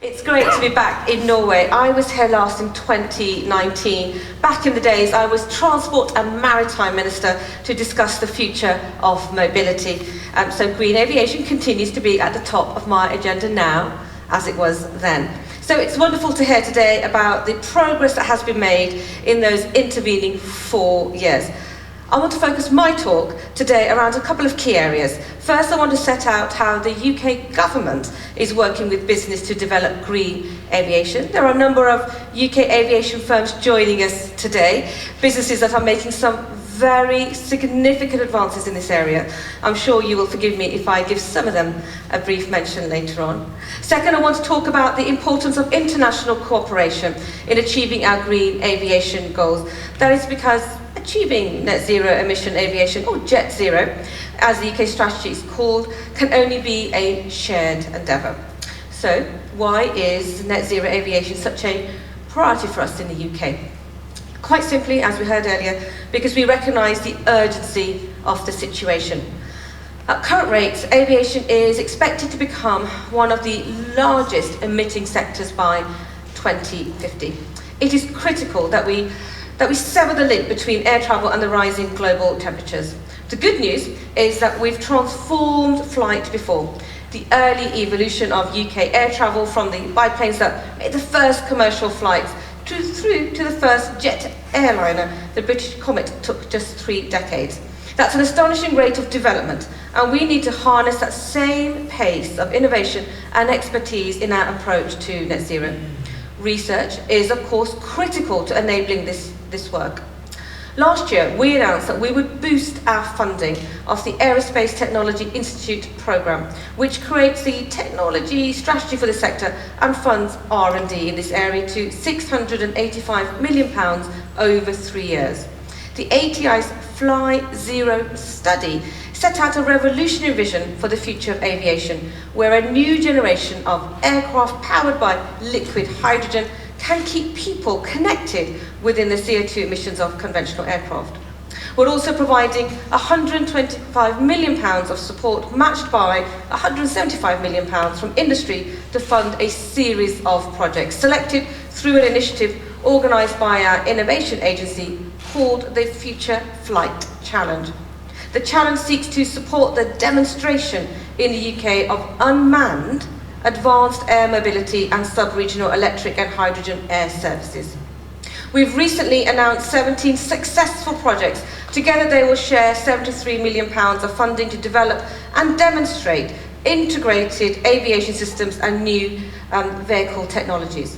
It's great to be back in Norway. I was here last in 2019. Back in the days, I was Transport and Maritime Minister to discuss the future of mobility. So green aviation continues to be at the top of my agenda now, as it was then. So it's wonderful to hear today about the progress that has been made in those intervening 4 years. I want to focus my talk today around a couple of key areas. First, I want to set out how the UK government is working with business to develop green aviation. There are a number of UK aviation firms joining us today, businesses that are making some very significant advances in this area. I'm sure you will forgive me if I give some of them a brief mention later on. Second, I want to talk about the importance of international cooperation in achieving our green aviation goals. That is because achieving net zero emission aviation, or jet zero, as the UK strategy is called, can only be a shared endeavour. So, why is net zero aviation such a priority for us in the UK? Quite simply, as we heard earlier, because we recognise the urgency of the situation. At current rates, aviation is expected to become one of the largest emitting sectors by 2050. It is critical that we sever the link between air travel and the rising global temperatures. The good news is that we've transformed flight before. The early evolution of UK air travel, from the biplanes that made the first commercial flights through to the first jet airliner, the British Comet, took just 3 decades. That's an astonishing rate of development, and we need to harness that same pace of innovation and expertise in our approach to net zero. Research is, of course, critical to enabling this work. Last year, we announced that we would boost our funding of the Aerospace Technology Institute programme, which creates the technology strategy for the sector and funds R&D in this area to £685 million over 3 years. The ATI's Fly Zero study set out a revolutionary vision for the future of aviation, where a new generation of aircraft powered by liquid hydrogen can keep people connected within the CO2 emissions of conventional aircraft. We're also providing £125 million of support, matched by £175 million from industry, to fund a series of projects selected through an initiative organised by our innovation agency called the Future Flight Challenge. The challenge seeks to support the demonstration in the UK of unmanned advanced air mobility and sub-regional electric and hydrogen air services. We've recently announced 17 successful projects. Together they will share £73 million of funding to develop and demonstrate integrated aviation systems and new vehicle technologies.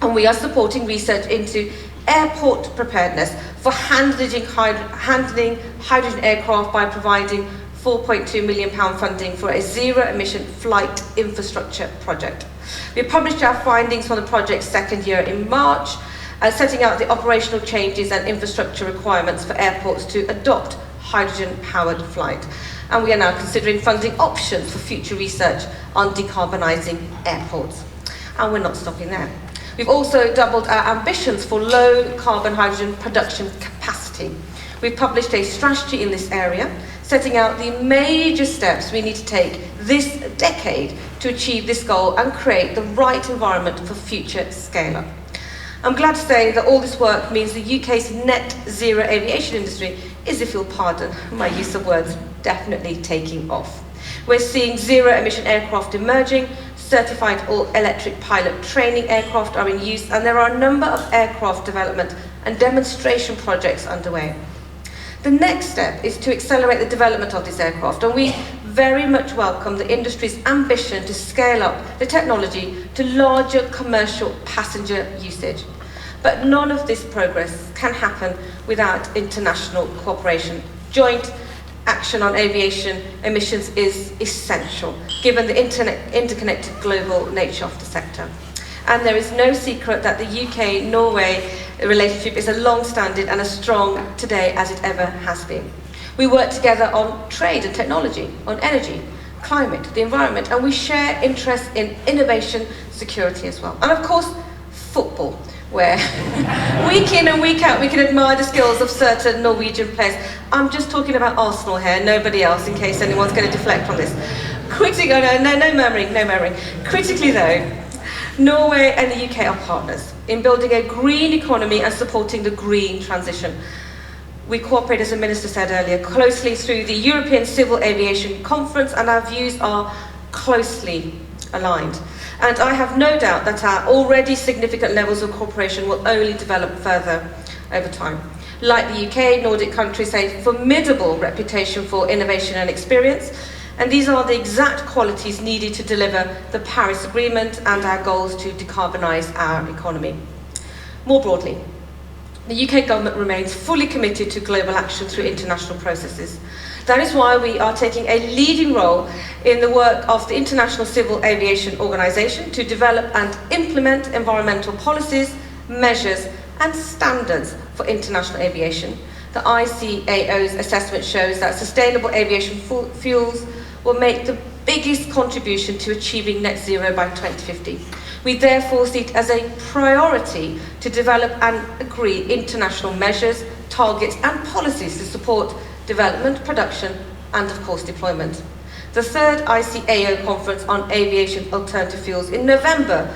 And we are supporting research into airport preparedness for handling hydrogen aircraft by providing £4.2 million funding for a zero-emission flight infrastructure project. We published our findings from the project's second year in March, setting out the operational changes and infrastructure requirements for airports to adopt hydrogen-powered flight. And we are now considering funding options for future research on decarbonising airports. And we're not stopping there. We've also doubled our ambitions for low-carbon hydrogen production capacity. We've published a strategy in this area, setting out the major steps we need to take this decade to achieve this goal and create the right environment for future scale-up. I'm glad to say that all this work means the UK's net zero aviation industry is, if you'll pardon my use of words, definitely taking off. We're seeing zero-emission aircraft emerging, certified all-electric pilot training aircraft are in use, and there are a number of aircraft development and demonstration projects underway. The next step is to accelerate the development of this aircraft, and we very much welcome the industry's ambition to scale up the technology to larger commercial passenger usage. But none of this progress can happen without international cooperation. Joint action on aviation emissions is essential, given the interconnected global nature of the sector. And there is no secret that the UK-Norway relationship is as long-standing and as strong today as it ever has been. We work together on trade and technology, on energy, climate, the environment, and we share interests in innovation, security as well. And of course, football, where week in and week out we can admire the skills of certain Norwegian players. I'm just talking about Arsenal here, nobody else, in case anyone's going to deflect from this. No murmuring. Critically though, Norway and the UK are partners in building a green economy and supporting the green transition. We cooperate, as the Minister said earlier, closely through the European Civil Aviation Conference, and our views are closely aligned. And I have no doubt that our already significant levels of cooperation will only develop further over time. Like the UK, Nordic countries have a formidable reputation for innovation and experience, and these are the exact qualities needed to deliver the Paris Agreement and our goals to decarbonise our economy. More broadly, the UK government remains fully committed to global action through international processes. That is why we are taking a leading role in the work of the International Civil Aviation Organization to develop and implement environmental policies, measures and standards for international aviation. The ICAO's assessment shows that sustainable aviation fuels will make the biggest contribution to achieving net zero by 2050. We therefore see it as a priority to develop and agree international measures, targets and policies to support development, production and of course deployment. The third ICAO conference on aviation alternative fuels in November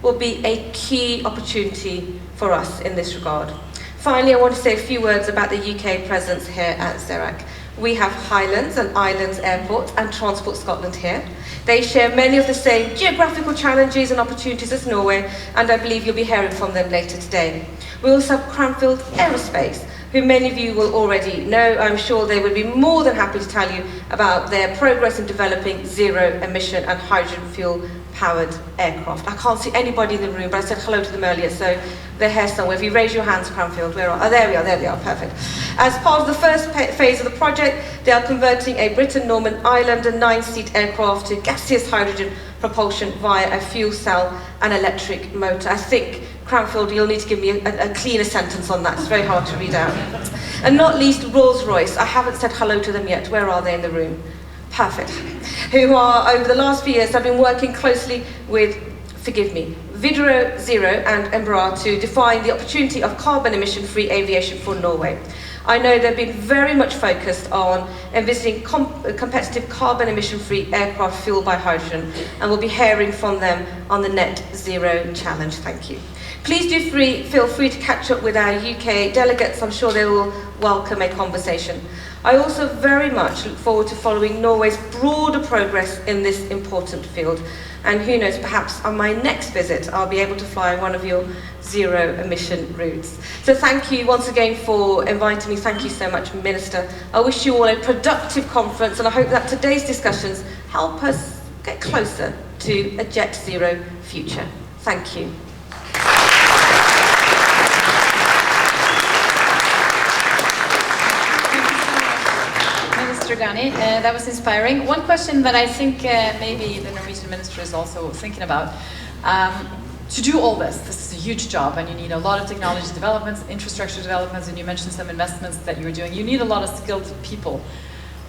will be a key opportunity for us in this regard. Finally, I want to say a few words about the UK presence here at ZERAC. We have Highlands and Islands Airport and Transport Scotland here. They share many of the same geographical challenges and opportunities as Norway, and I believe you'll be hearing from them later today. We also have Cranfield Aerospace, who many of you will already know. I'm sure they would be more than happy to tell you about their progress in developing zero-emission and hydrogen fuel-powered aircraft. I can't see anybody in the room, but I said hello to them earlier, so they're here somewhere. If you raise your hands, Cranfield, where are? Oh, there we are, there they are, perfect. As part of the first phase of the project, they are converting a Britain-Norman Islander 9-seat aircraft to gaseous hydrogen propulsion via a fuel cell and electric motor. I think, Cranfield, you'll need to give me a cleaner sentence on that. It's very hard to read out. And not least, Rolls-Royce. I haven't said hello to them yet. Where are they in the room? Perfect. Who are, over the last few years, have been working closely with, forgive me, Widerøe, Zero and Embraer to define the opportunity of carbon emission-free aviation for Norway. I know they've been very much focused on envisaging competitive carbon emission-free aircraft fueled by hydrogen, and we'll be hearing from them on the net zero challenge. Thank you. Please do feel free to catch up with our UK delegates. I'm sure they will welcome a conversation. I also very much look forward to following Norway's broader progress in this important field. And who knows, perhaps on my next visit, I'll be able to fly one of your zero-emission routes. So thank you once again for inviting me. Thank you so much, Minister. I wish you all a productive conference, and I hope that today's discussions help us get closer to a jet zero future. Thank you. Ghani, that was inspiring. One question that I think maybe the Norwegian minister is also thinking about. To do all this is a huge job, and you need a lot of technology developments, infrastructure developments, and you mentioned some investments that you're doing. You need a lot of skilled people.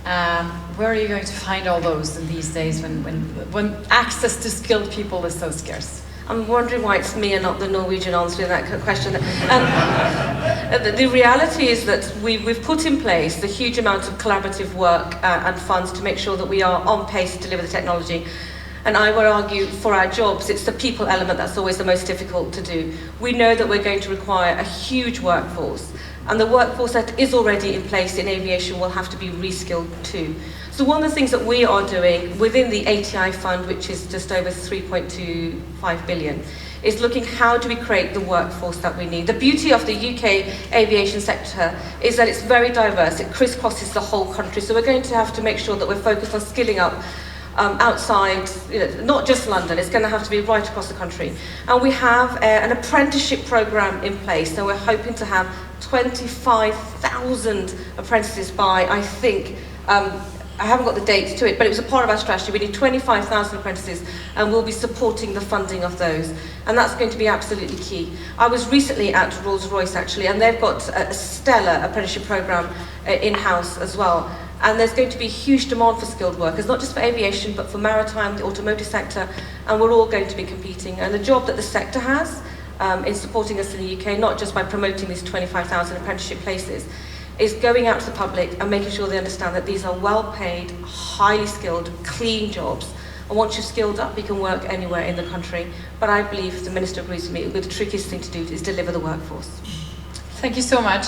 Where are you going to find all those in these days when access to skilled people is so scarce? I'm wondering why it's me and not the Norwegian answering that question. The reality is that we've put in place the huge amount of collaborative work and funds to make sure that we are on pace to deliver the technology. And I would argue for our jobs, it's the people element that's always the most difficult to do. We know that we're going to require a huge workforce, and the workforce that is already in place in aviation will have to be reskilled too. So one of the things that we are doing within the ATI fund, which is just over 3.25 billion, is looking how do we create the workforce that we need. The beauty of the UK aviation sector is that it's very diverse. It crisscrosses the whole country. So we're going to have to make sure that we're focused on skilling up outside, not just London. It's going to have to be right across the country. And we have an apprenticeship program in place. So we're hoping to have 25,000 apprentices by, I think, I haven't got the dates to it, but it was a part of our strategy. We need 25,000 apprentices, and we'll be supporting the funding of those. And that's going to be absolutely key. I was recently at Rolls-Royce, actually, and they've got a stellar apprenticeship program in-house as well. And there's going to be huge demand for skilled workers, not just for aviation, but for maritime, the automotive sector, and we're all going to be competing. And the job that the sector has in supporting us in the UK, not just by promoting these 25,000 apprenticeship places, is going out to the public and making sure they understand that these are well-paid, highly skilled, clean jobs, And once you're skilled up, you can work anywhere in the country. But I believe, the Minister agrees with me, the trickiest thing to do is deliver the workforce. Thank you so much.